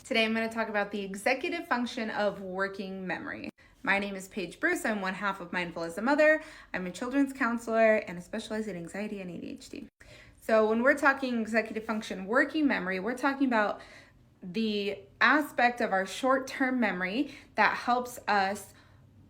Today I'm going to talk about the executive function of working memory. My name is Paige Bruce. I'm one half of Mindful as a Mother. I'm a children's counselor and I specialize in anxiety and ADHD. So when we're talking executive function working memory, we're talking about the aspect of our short-term memory that helps us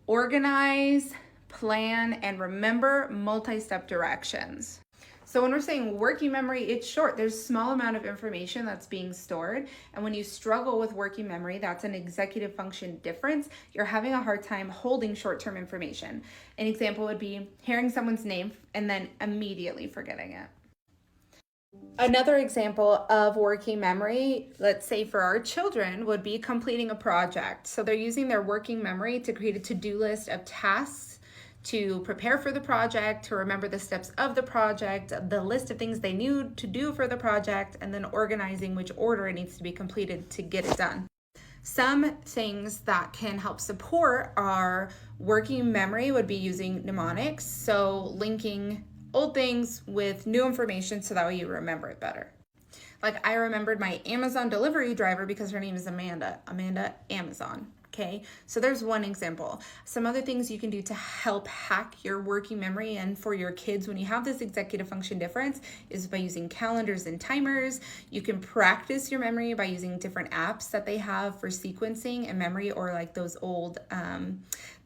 organize, plan, and remember multi-step directions. So when we're saying working memory, it's short. There's a small amount of information that's being stored. And when you struggle with working memory, that's an executive function difference. You're having a hard time holding short-term information. An example would be hearing someone's name and then immediately forgetting it. Another example of working memory, let's say for our children, would be completing a project. So they're using their working memory to create a to-do list of tasks to prepare for the project, to remember the steps of the project, the list of things they need to do for the project, and then organizing which order it needs to be completed to get it done. Some things that can help support our working memory would be using mnemonics, so linking old things with new information so that way you remember it better. Like I remembered my Amazon delivery driver because her name is Amanda Amazon. Okay, so there's one example. Some other things you can do to help hack your working memory and for your kids when you have this executive function difference is by using calendars and timers. You can practice your memory by using different apps that they have for sequencing and memory, or like those old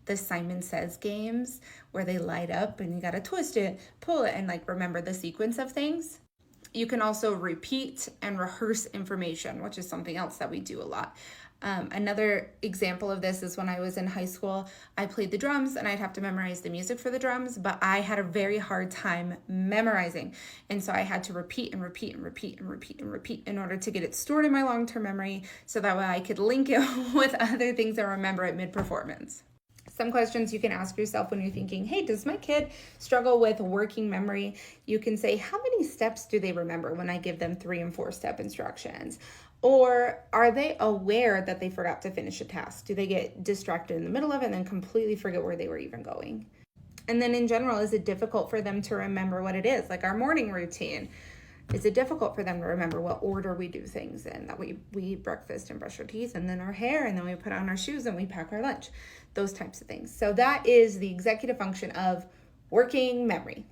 the Simon Says games where they light up and you got to twist it, pull it, and like remember the sequence of things. You can also repeat and rehearse information, which is something else that we do a lot. Another example of this is when I was in high school, I played the drums and I'd have to memorize the music for the drums, but I had a very hard time memorizing. And so I had to repeat and repeat and repeat and repeat and repeat in order to get it stored in my long-term memory so that way I could link it with other things and remember it mid-performance. Some questions you can ask yourself when you're thinking, hey, does my kid struggle with working memory? You can say, how many steps do they remember when I give them 3 and 4 step instructions? Or are they aware that they forgot to finish a task? Do they get distracted in the middle of it and then completely forget where they were even going? And then in general, is it difficult for them to remember what it is? Like our morning routine. Is it difficult for them to remember what order we do things in? That we eat breakfast and brush our teeth and then our hair and then we put on our shoes and we pack our lunch. Those types of things. So that is the executive function of working memory.